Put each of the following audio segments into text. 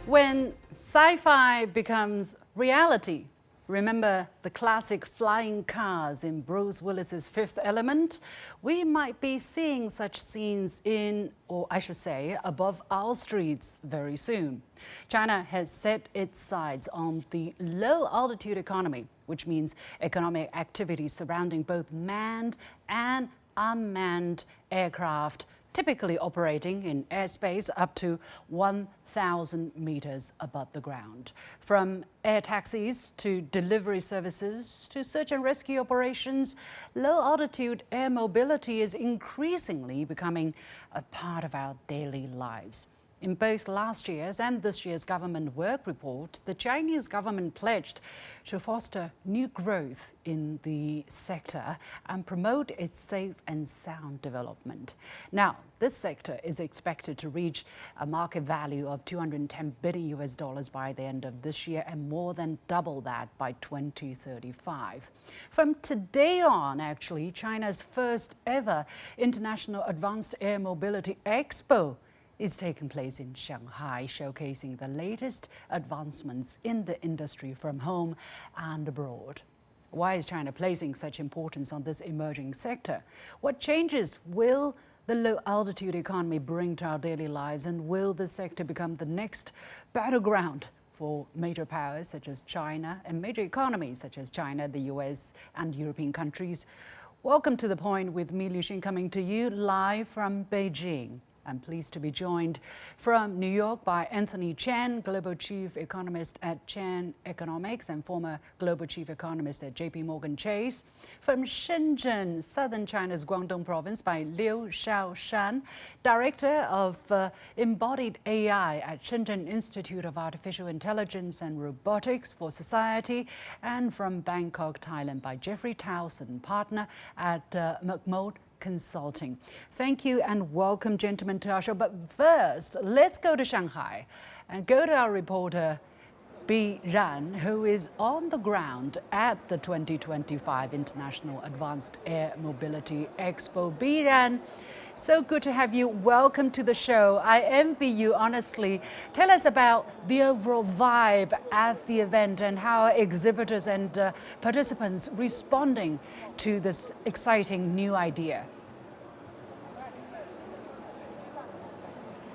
When sci-fi becomes reality, remember the classic flying cars in Bruce Willis's Fifth Element? We might be seeing such scenes in, or I should say, above our streets very soon. China has set its sights on the low-altitude economy, which means economic activity surrounding both manned and unmanned aircraft, typically operating in airspace up to 1,000 meters above the ground. From air taxis to delivery services to search and rescue operations, low-altitude air mobility is increasingly becoming a part of our daily lives. In both last year's and this year's government work report, the Chinese government pledged to foster new growth in the sector and promote its safe and sound development. Now, this sector is expected to reach a market value of $210 billion by the end of this year and more than double that by 2035. From today on, actually, China's first ever International Advanced Air Mobility Expo is taking place in Shanghai, showcasing the latest advancements in the industry from home and abroad. Why is China placing such importance on this emerging sector? What changes will the low-altitude economy bring to our daily lives, and will this sector become the next battleground for major powers such as China and major economies such as China, the US, and European countries? Welcome to The Point with me, Liu Xin, coming to you live from Beijing. I'm pleased to be joined from New York by Anthony Chen, Global Chief Economist at Chen Economics and former Global Chief Economist at JP Morgan Chase. From Shenzhen, southern China's Guangdong province, by Liu Xin, Director of Embodied AI at Shenzhen Institute of Artificial Intelligence and Robotics for Society. And from Bangkok, Thailand, by Jeffrey Towson, Partner at McMode Consulting. Thank you and welcome, gentlemen, to our show. But first, let's go to Shanghai and go to our reporter, Bi Ran, who is on the ground at the 2025 International Advanced Air Mobility Expo. Bi Ran, so good to have you. Welcome to the show. I envy you, honestly. Tell us about the overall vibe at the event and how exhibitors and participants responding to this exciting new idea.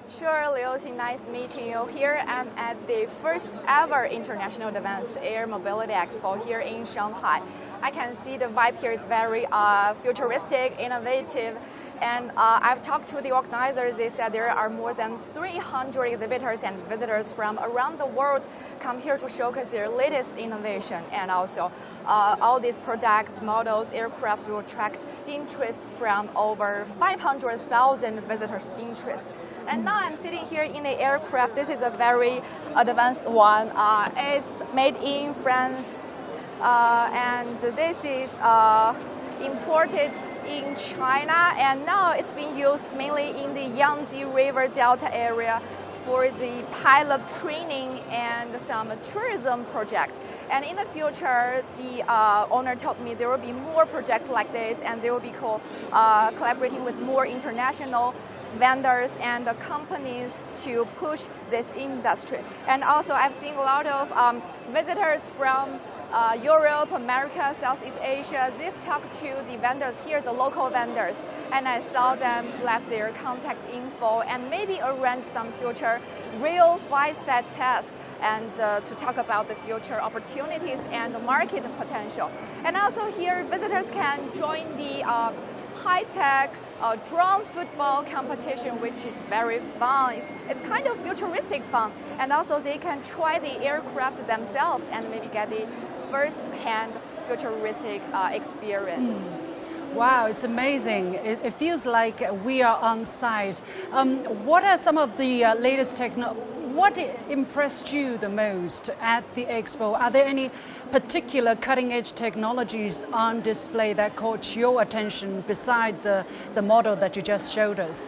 Sure, Liu Xin, nice meeting you. Here I'm at the first ever International Advanced Air Mobility Expo here in Shanghai. I can see the vibe here is very futuristic, innovative. And I've talked to the organizers. They said there are more than 300 exhibitors and visitors from around the world come here to showcase their latest innovation. And also, all these products, models, aircrafts will attract interest from over 500,000 visitors' interest. And now I'm sitting here in the aircraft. This is a very advanced one. It's made in France, and this is imported in China, and now it's being used mainly in the Yangtze River Delta area for the pilot training and some tourism projects. And in the future, the owner told me there will be more projects like this, and they will be collaborating with more international vendors and companies to push this industry. And also, I've seen a lot of visitors from Europe, America, Southeast Asia. They've talked to the vendors here, the local vendors, and I saw them left their contact info and maybe arrange some future real flight set tests and to talk about the future opportunities and the market potential. And also here, visitors can join the high-tech drone football competition, which is very fun. It's kind of futuristic fun. And also they can try the aircraft themselves and maybe get the first-hand futuristic experience. Wow, it's amazing. It feels like we are on site. What are some of the latest what impressed you the most at the expo? Are there any particular cutting-edge technologies on display that caught your attention beside the model that you just showed us?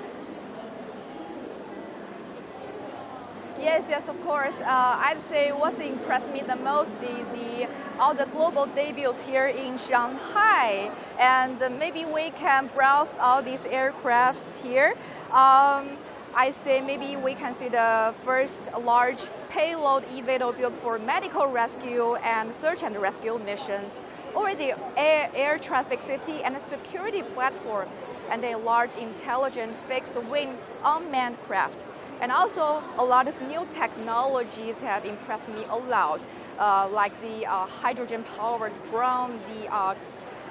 Yes, of course. I'd say what impressed me the most is all the global debuts here in Shanghai, and maybe we can browse all these aircrafts here. I say maybe we can see the first large payload eVTOL built for medical rescue and search and rescue missions, or the air traffic safety and security platform, and a large intelligent fixed-wing unmanned craft. And also, a lot of new technologies have impressed me a lot, like the hydrogen-powered drone,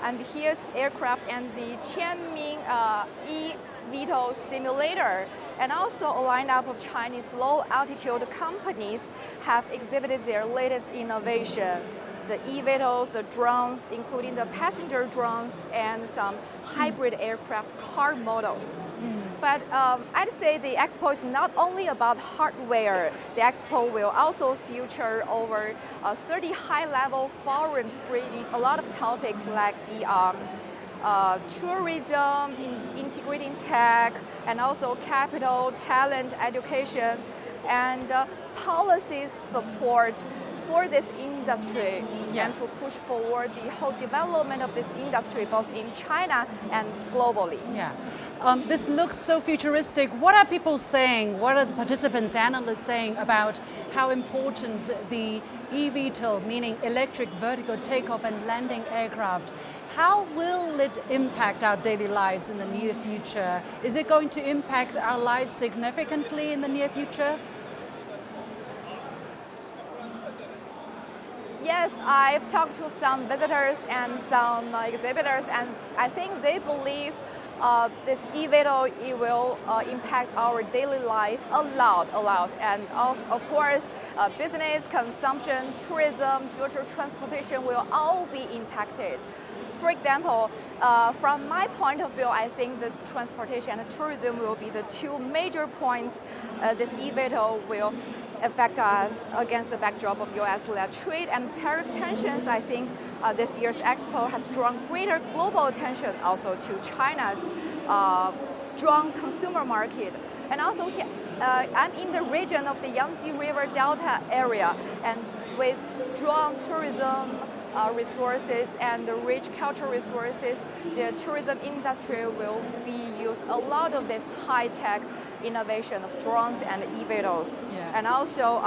and here's aircraft and the Qianming eVTOL simulator. And also a lineup of Chinese low-altitude companies have exhibited their latest innovation. The eVTOLs, the drones, including the passenger drones and some hybrid aircraft car models. But I'd say the expo is not only about hardware. The expo will also feature over 30 high-level forums bringing a lot of topics like the tourism, integrating tech, and also capital, talent, education, and policies support for this industry and to push forward the whole development of this industry both in China and globally. Yeah. This looks so futuristic. What are people saying? What are the participants, analysts saying about how important the eVTOL, meaning electric vertical takeoff and landing aircraft, how will it impact our daily lives in the near future? Is it going to impact our lives significantly in the near future? Yes, I've talked to some visitors and some exhibitors, and I think they believe this eVTOL it will impact our daily life a lot. And of course, business, consumption, tourism, future transportation will all be impacted. For example, from my point of view, I think the transportation and tourism will be the two major points this eVTOL will affect us against the backdrop of US-led trade and tariff tensions. I think this year's expo has drawn greater global attention also to China's strong consumer market. And also here, I'm in the region of the Yangtze River Delta area, and with strong tourism resources and the rich cultural resources, the tourism industry will be used a lot of this high-tech innovation of drones and eVTOLs. Yeah. And also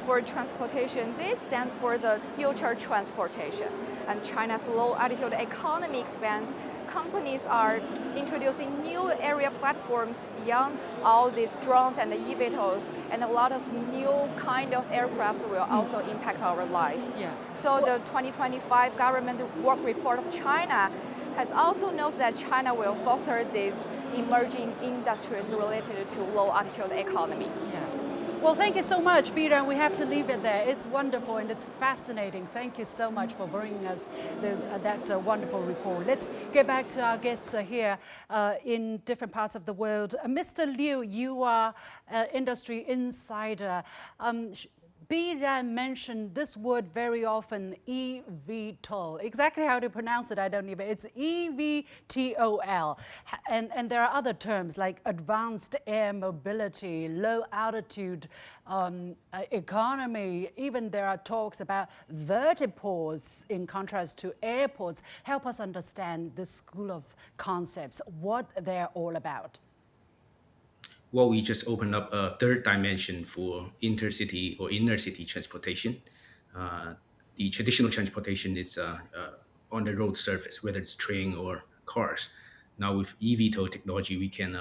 for transportation, this stands for the future transportation. And China's low-altitude economy expands. Companies are introducing new area platforms beyond all these drones and the eVTOLs, and a lot of new kind of aircraft will also impact our life. Yeah. So the 2025 government work report of China has also noted that China will foster these emerging industries related to low-altitude economy. Yeah. Well, thank you so much, Peter. We have to leave it there. It's wonderful and it's fascinating. Thank you so much for bringing us that wonderful report. Let's get back to our guests here in different parts of the world. Mr. Liu, you are an industry insider. Biran mentioned this word very often, eVTOL. Exactly how to pronounce it, I don't even. It's eVTOL. And there are other terms like advanced air mobility, low altitude economy. Even there are talks about vertiports in contrast to airports. Help us understand this school of concepts, what they're all about. Well, we just opened up a third dimension for intercity or inner city transportation. The traditional transportation is on the road surface, whether it's train or cars. Now with eVTOL technology, we can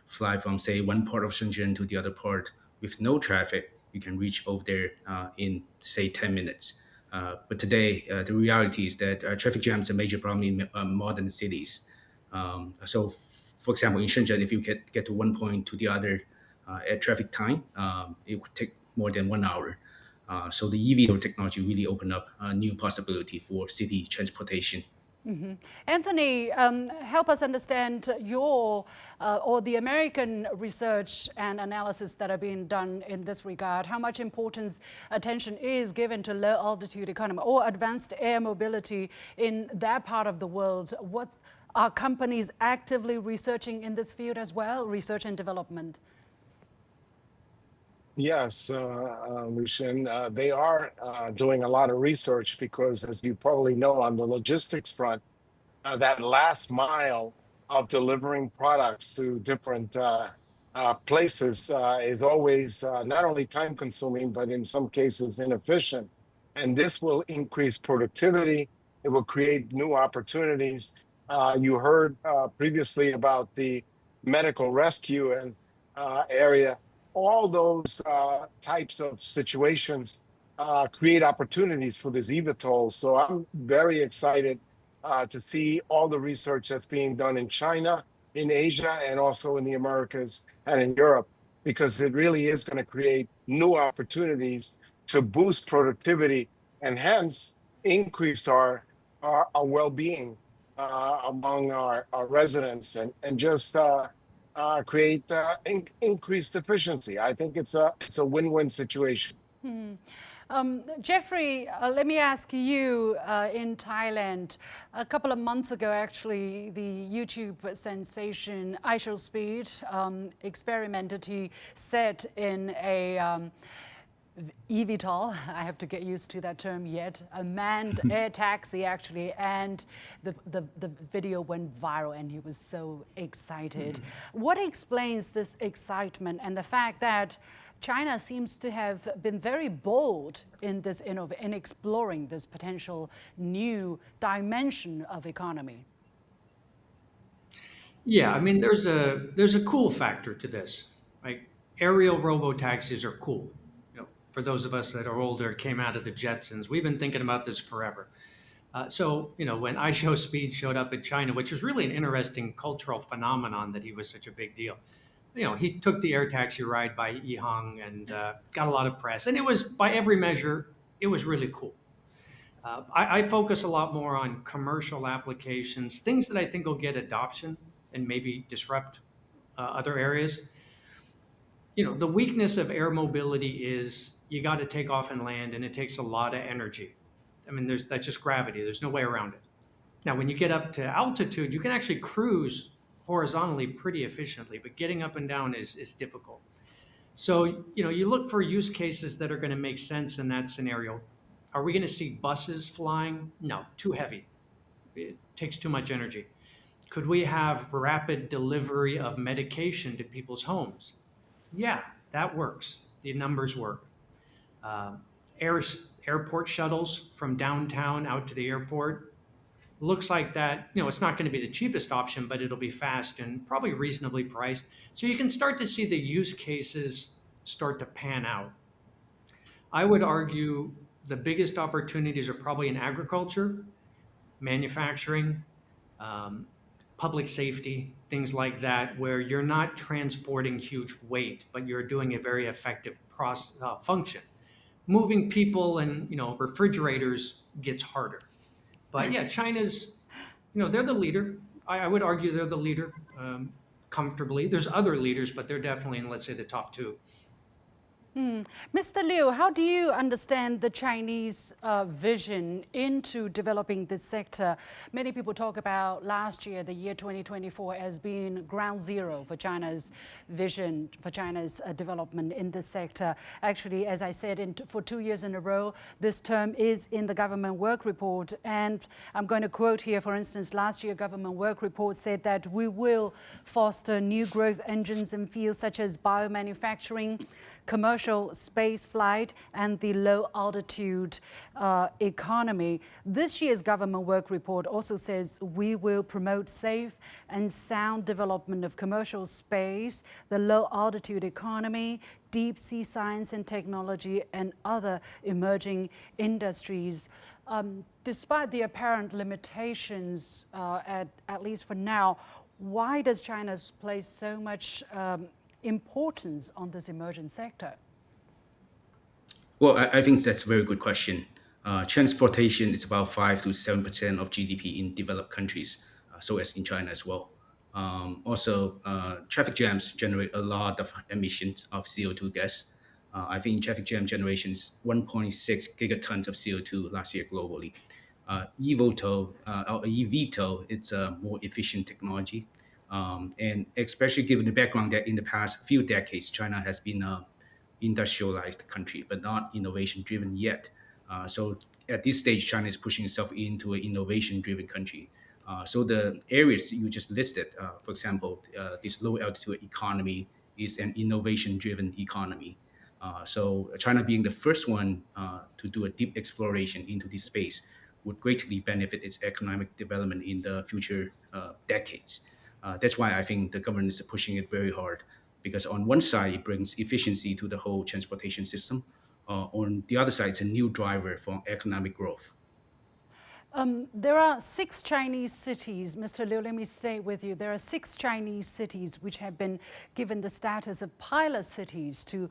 fly from, say, one part of Shenzhen to the other part with no traffic. We can reach over there in, say, 10 minutes. But today, the reality is that traffic jams are a major problem in modern cities. So for example, in Shenzhen, if you get to one point to the other at traffic time, it would take more than 1 hour. So the eVTOL technology really opened up a new possibility for city transportation. Mm-hmm. Anthony, help us understand your or the American research and analysis that are being done in this regard. How much importance, attention is given to low altitude economy or advanced air mobility in that part of the world? Are companies actively researching in this field as well, research and development? Yes, Liu Xin, they are doing a lot of research because, as you probably know, on the logistics front, that last mile of delivering products to different places is always not only time consuming, but in some cases inefficient. And this will increase productivity. It will create new opportunities. You heard previously about the medical rescue and area. All those types of situations create opportunities for these eVTOLs. So I'm very excited to see all the research that's being done in China, in Asia, and also in the Americas and in Europe, because it really is going to create new opportunities to boost productivity and hence increase our well-being among our residents and just create increased efficiency. I think it's a win-win situation. Jeffrey, let me ask you, in Thailand, a couple of months ago, actually, the YouTube sensation iShowSpeed experimented to set in a eVTOL, I have to get used to that term yet, a manned air taxi actually, and the video went viral and he was so excited. What explains this excitement and the fact that China seems to have been very bold in this in exploring this potential new dimension of economy? Yeah, I mean, there's a cool factor to this. Like aerial robo taxis are cool. You know, for those of us that are older, came out of the Jetsons. We've been thinking about this forever. So, you know, when iShowSpeed showed up in China, which was really an interesting cultural phenomenon that he was such a big deal. You know, he took the air taxi ride by Yihang and got a lot of press, and it was, by every measure, it was really cool. I focus a lot more on commercial applications, things that I think will get adoption and maybe disrupt other areas. You know, the weakness of air mobility is you got to take off and land, and it takes a lot of energy. I mean, that's just gravity. There's no way around it. Now, when you get up to altitude, you can actually cruise horizontally pretty efficiently, but getting up and down is difficult. So, you know, you look for use cases that are going to make sense in that scenario. Are we going to see buses flying? No, too heavy. It takes too much energy. Could we have rapid delivery of medication to people's homes? Yeah, that works. The numbers work. Uh, Airport shuttles from downtown out to the airport. Looks like that, you know, it's not going to be the cheapest option, but it'll be fast and probably reasonably priced. So you can start to see the use cases start to pan out. I would argue the biggest opportunities are probably in agriculture, manufacturing, um, public safety, things like that, where you're not transporting huge weight, but you're doing a very effective function. Moving people and, you know, refrigerators gets harder. But yeah, China's, you know, they're the leader. I would argue they're the leader comfortably. There's other leaders, but they're definitely in, let's say, the top two. Mr. Liu, how do you understand the Chinese vision into developing this sector? Many people talk about last year, the year 2024, as being ground zero for China's vision, for China's development in this sector. Actually, as I said, for 2 years in a row, this term is in the government work report. And I'm going to quote here, for instance, last year government work report said that we will foster new growth engines in fields such as biomanufacturing, commercial space flight, and the low altitude economy. This year's government work report also says we will promote safe and sound development of commercial space, the low altitude economy, deep sea science and technology, and other emerging industries. Despite the apparent limitations, at least for now, why does China place so much importance on this emerging sector? Well, I think that's a very good question. Transportation is about 5 to 7% of GDP in developed countries, so as in China as well. Also, traffic jams generate a lot of emissions of CO2 gas. I think traffic jam generation is 1.6 gigatons of CO2 last year globally. eVTOL, it's a more efficient technology. And especially given the background that in the past few decades, China has been an industrialized country, but not innovation driven yet. So at this stage, China is pushing itself into an innovation driven country. So the areas you just listed, for example, this low altitude economy is an innovation-driven economy. So China being the first one to do a deep exploration into this space would greatly benefit its economic development in the future decades. That's why I think the government is pushing it very hard, because on one side it brings efficiency to the whole transportation system. On the other side, it's a new driver for economic growth. There are 6 Chinese cities, Mr. Liu, let me stay with you. There are 6 Chinese cities which have been given the status of pilot cities to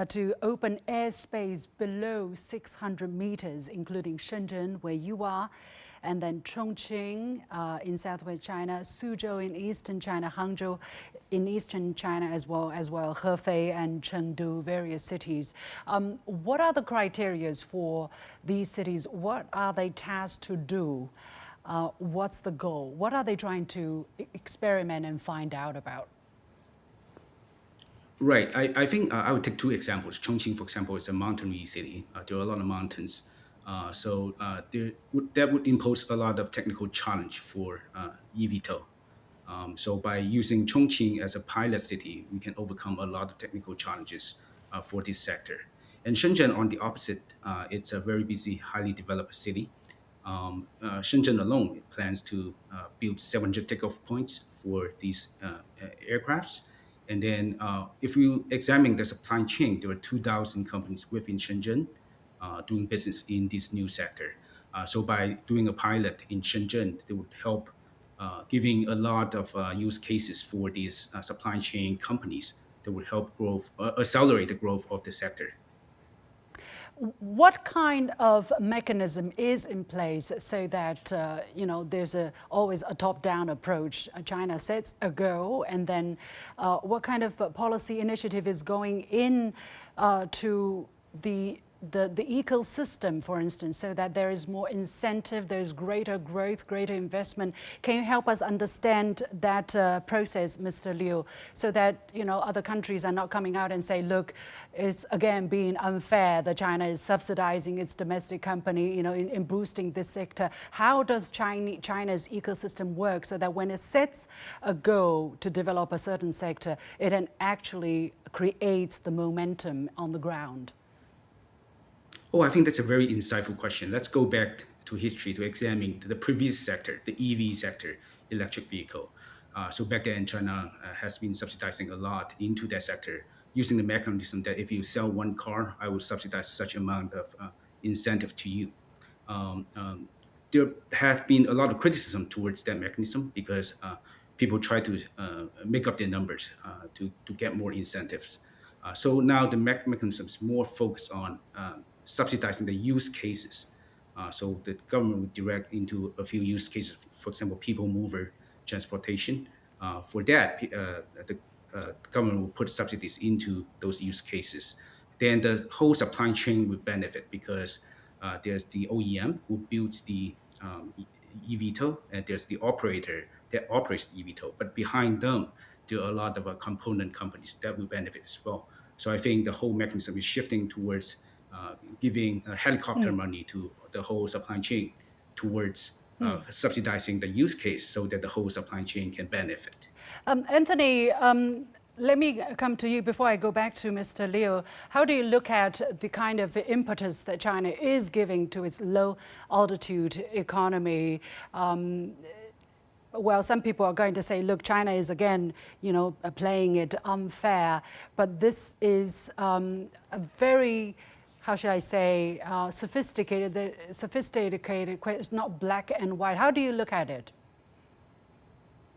to open airspace below 600 meters, including Shenzhen, where you are, and then Chongqing in southwest China, Suzhou in eastern China, Hangzhou in eastern China as well, Hefei and Chengdu, various cities. What are the criteria for these cities? What are they tasked to do? What's the goal? What are they trying to experiment and find out about? Right. I think I would take 2 examples. Chongqing, for example, is a mountainy city. There are a lot of mountains. That would impose a lot of technical challenge for eVTOL. So by using Chongqing as a pilot city, we can overcome a lot of technical challenges for this sector. And Shenzhen, on the opposite, it's a very busy, highly developed city. Shenzhen alone plans to build 700 takeoff points for these aircrafts. And then if you examine the supply chain, there are 2,000 companies within Shenzhen doing business in this new sector. So by doing a pilot in Shenzhen, they would help giving a lot of use cases for these supply chain companies that would help accelerate the growth of the sector. What kind of mechanism is in place so that there's always a top-down approach? China sets a goal, and then what kind of policy initiative is going in to the ecosystem, for instance, so that there is more incentive, there's greater growth, greater investment? Can you help us understand that process, Mr. Liu, so that other countries are not coming out and say, look, it's again being unfair that China is subsidizing its domestic company, in boosting this sector? How does China's ecosystem work so that when it sets a goal to develop a certain sector, it then actually creates the momentum on the ground? Oh, I think that's a very insightful question. Let's go back to history to examine the previous sector, the EV sector, electric vehicle. So back then, China has been subsidizing a lot into that sector, using the mechanism that if you sell one car, I will subsidize such amount of incentive to you. There have been a lot of criticism towards that mechanism because people try to make up their numbers to get more incentives. So now the mechanism is more focused on subsidizing the use cases. So the government would direct into a few use cases, for example, people mover transportation. For that, the government will put subsidies into those use cases. Then the whole supply chain would benefit because there's the OEM who builds the eVTOL, and there's the operator that operates the eVTOL. But behind them, there are a lot of component companies that will benefit as well. So I think the whole mechanism is shifting towards giving helicopter money to the whole supply chain towards subsidizing the use case so that the whole supply chain can benefit. Anthony, let me come to you before I go back to Mr. Liu. How do you look at the kind of impetus that China is giving to its low altitude economy? Well, some people are going to say, look, China is again, playing it unfair, but this is a very, how should I say, sophisticated, it's not black and white. How do you look at it?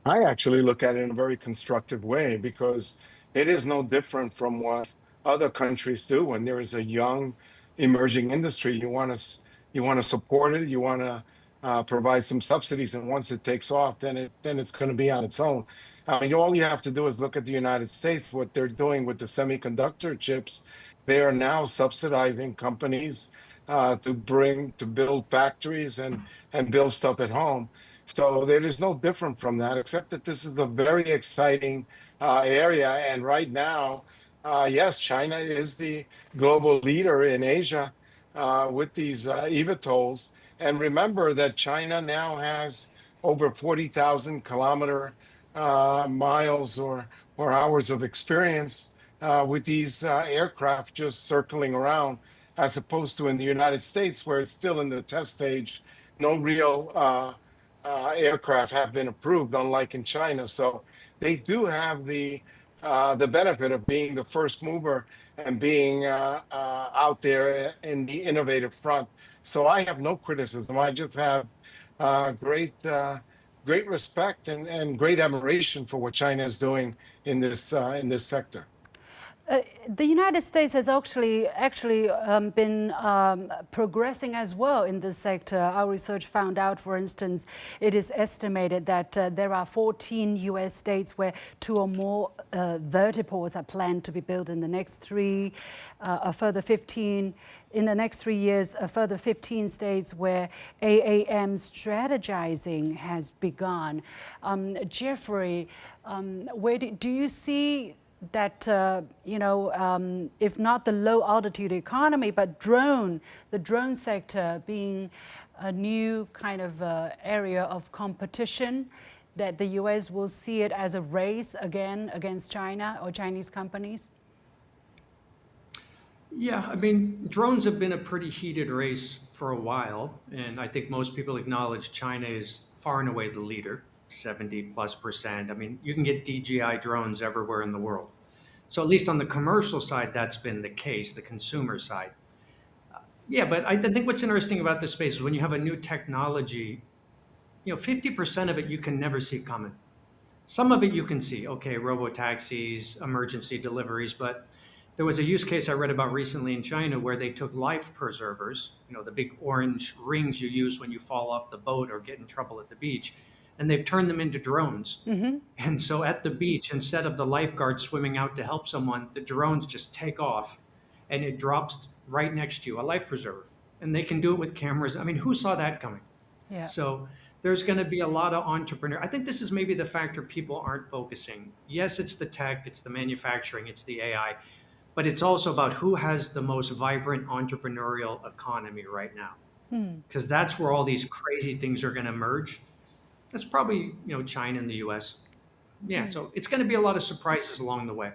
I actually look at it in a very constructive way because it is no different from what other countries do. When there is a young, emerging industry, you want to support it. You want to provide some subsidies, and once it takes off, then it's going to be on its own. I mean, all you have to do is look at the United States. What they're doing with the semiconductor chips, they are now subsidizing companies to build factories and build stuff at home. So there is no different from that, except that this is a very exciting area. And right now, yes, China is the global leader in Asia with these eVTOLs. And remember that China now has over 40,000 kilometer miles or or hours of experience with these aircraft just circling around, as opposed to in the United States, where it's still in the test stage. No real aircraft have been approved, unlike in China. So they do have the benefit of being the first mover and being out there in the innovative front. So I have no criticism. I just have great respect and great admiration for what China is doing in this sector. The United States has actually been progressing as well in this sector. Our research found out, for instance, it is estimated that there are 14 U.S. states where 2 or more vertiports are planned to be built in the next a further 15 in the next 3 years, a further 15 states where AAM strategizing has begun. Jeffrey, where do you see that, if not the low altitude economy, but the drone sector being a new kind of area of competition, that the U.S. will see it as a race again against China or Chinese companies? Yeah, I mean, drones have been a pretty heated race for a while, and I think most people acknowledge China is far and away the leader, 70+%. I mean, you can get DJI drones everywhere in the world. So at least on the commercial side, that's been the case, the consumer side. Yeah, but I think what's interesting about this space is when you have a new technology, 50% of it you can never see coming. Some of it you can see, okay, robo-taxis, emergency deliveries, but there was a use case I read about recently in China where they took life preservers, the big orange rings you use when you fall off the boat or get in trouble at the beach, and they've turned them into drones. Mm-hmm. And so at the beach, instead of the lifeguard swimming out to help someone, the drones just take off and it drops right next to you, a life preserver. And they can do it with cameras. I mean, who saw that coming? Yeah. So there's going to be a lot of entrepreneurs. I think this is maybe the factor people aren't focusing. Yes, it's the tech, it's the manufacturing, it's the AI, but it's also about who has the most vibrant entrepreneurial economy right now. Because that's where all these crazy things are going to merge. That's probably, China and the US. Yeah, so it's going to be a lot of surprises along the way.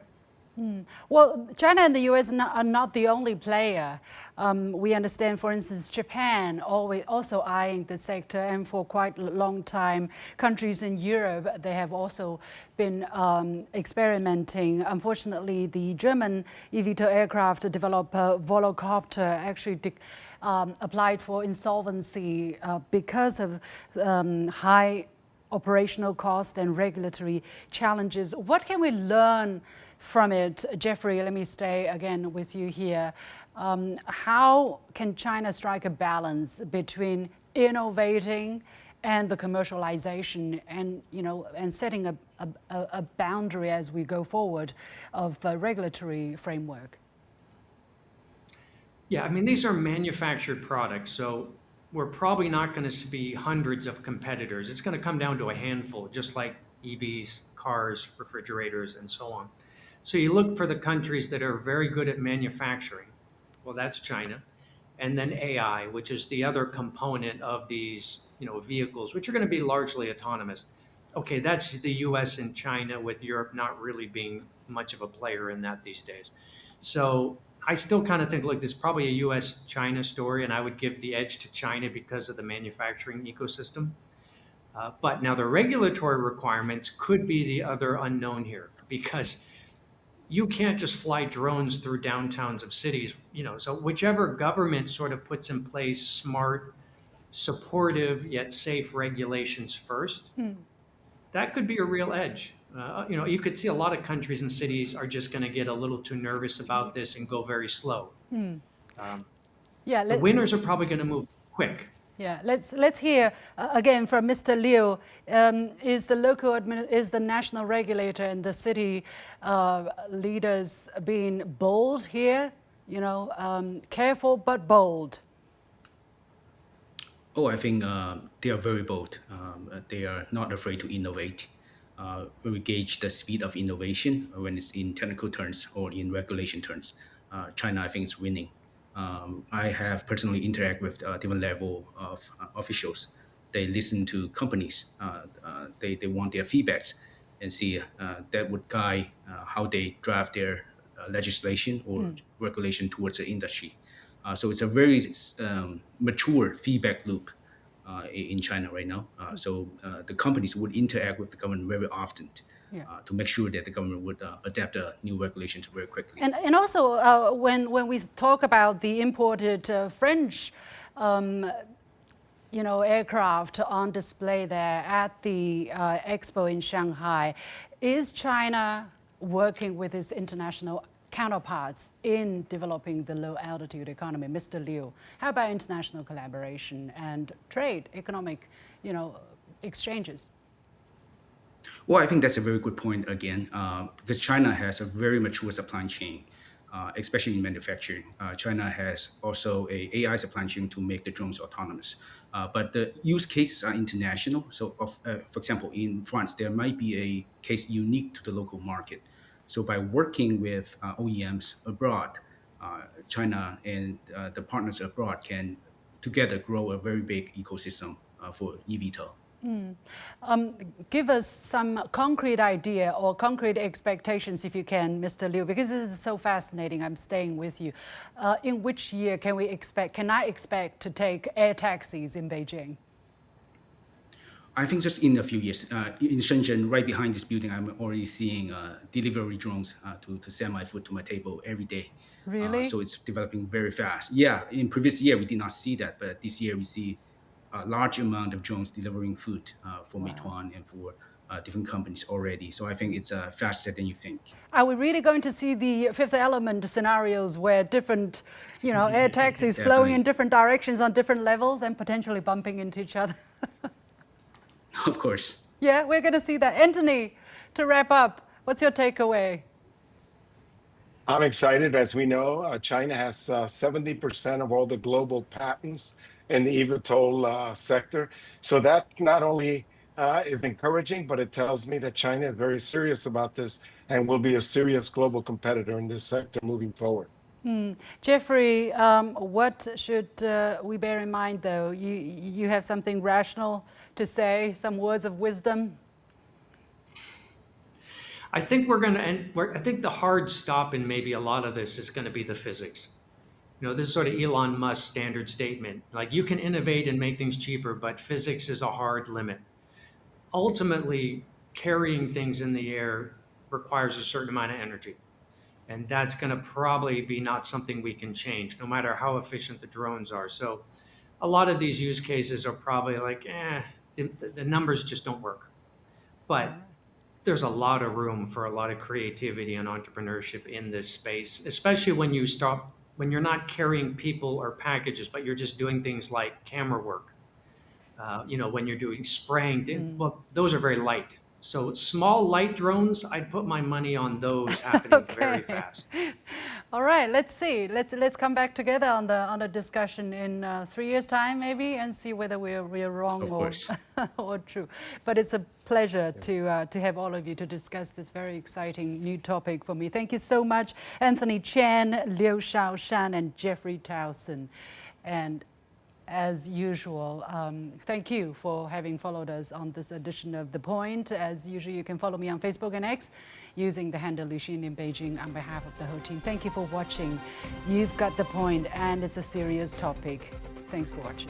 Well, China and the US are not the only player. We understand, for instance, Japan also eyeing the sector, and for quite a long time, countries in Europe, they have also been experimenting. Unfortunately, the German eVTOL aircraft developer Volocopter actually applied for insolvency because of high operational cost and regulatory challenges. What can we learn from it? Jeffrey, let me stay again with you here. How can China strike a balance between innovating and the commercialization, and setting a boundary as we go forward of a regulatory framework? Yeah, I mean, these are manufactured products, so we're probably not going to be hundreds of competitors. It's going to come down to a handful, just like EVs, cars, refrigerators, and so on. So you look for the countries that are very good at manufacturing. Well, that's China. And then AI, which is the other component of these, vehicles, which are going to be largely autonomous. Okay, that's the US and China, with Europe not really being much of a player in that these days. So I still kind of think, look, this is probably a US-China story, and I would give the edge to China because of the manufacturing ecosystem. But now the regulatory requirements could be the other unknown here, because you can't just fly drones through downtowns of cities, so whichever government sort of puts in place smart, supportive, yet safe regulations first, that could be a real edge. You could see a lot of countries and cities are just going to get a little too nervous about this and go very slow. The winners are probably going to move quick. Yeah, let's hear again from Mr. Liu. Is the national regulator and the city leaders being bold here? Careful but bold. Oh, I think they are very bold. They are not afraid to innovate. When we gauge the speed of innovation, when it's in technical terms or in regulation terms, China, I think, is winning. I have personally interacted with different level of officials. They listen to companies. They want their feedbacks. and see that would guide how they draft their legislation or regulation towards the industry. So it's a very mature feedback loop in China right now. So the companies would interact with the government very often to make sure that the government would adapt new regulations very quickly. And also, when we talk about the imported French aircraft on display there at the expo in Shanghai, is China working with its international counterparts in developing the low altitude economy? Mr. Liu, how about international collaboration and trade, economic, exchanges? Well, I think that's a very good point again, because China has a very mature supply chain, especially in manufacturing. China has also a AI supply chain to make the drones autonomous. But the use cases are international. So, for example, in France, there might be a case unique to the local market. So by working with OEMs abroad, China and the partners abroad can together grow a very big ecosystem for eVTOL. Give us some concrete idea or concrete expectations, if you can, Mr. Liu, because this is so fascinating. I'm staying with you. In which year can I expect to take air taxis in Beijing? I think just in a few years. In Shenzhen, right behind this building, I'm already seeing delivery drones to send my food to my table every day. Really? So it's developing very fast. Yeah, in previous year, we did not see that, but this year we see a large amount of drones delivering food for Meituan and for different companies already. So I think it's faster than you think. Are we really going to see the Fifth Element scenarios where different, air taxis flowing in different directions on different levels and potentially bumping into each other? Of course. Yeah, we're going to see that. Anthony, to wrap up, what's your takeaway? I'm excited. As we know, China has 70% of all the global patents in the eVTOL sector. So that not only is encouraging, but it tells me that China is very serious about this and will be a serious global competitor in this sector moving forward. Jeffrey, what should we bear in mind, though? You have something rational to say, some words of wisdom? I think I think the hard stop in maybe a lot of this is going to be the physics. This is sort of Elon Musk's standard statement. Like, you can innovate and make things cheaper, but physics is a hard limit. Ultimately, carrying things in the air requires a certain amount of energy. And that's going to probably be not something we can change, no matter how efficient the drones are. So a lot of these use cases are probably like, the numbers just don't work. But there's a lot of room for a lot of creativity and entrepreneurship in this space, especially when you're not carrying people or packages, but you're just doing things like camera work. When you're doing spraying, well, those are very light. So small light drones, I'd put my money on those happening very fast. All right, let's see. Let's come back together on the discussion in 3 years' time, maybe, and see whether we're wrong or true. But it's a pleasure to have all of you to discuss this very exciting new topic for me. Thank you so much, Anthony Chen, Liu Shan, and Jeffrey Towson. And as usual, thank you for having followed us on this edition of The Point. As usual, you can follow me on Facebook and X using the handle Liu Xin in Beijing on behalf of the whole team. Thank you for watching. You've got The Point, and it's a serious topic. Thanks for watching.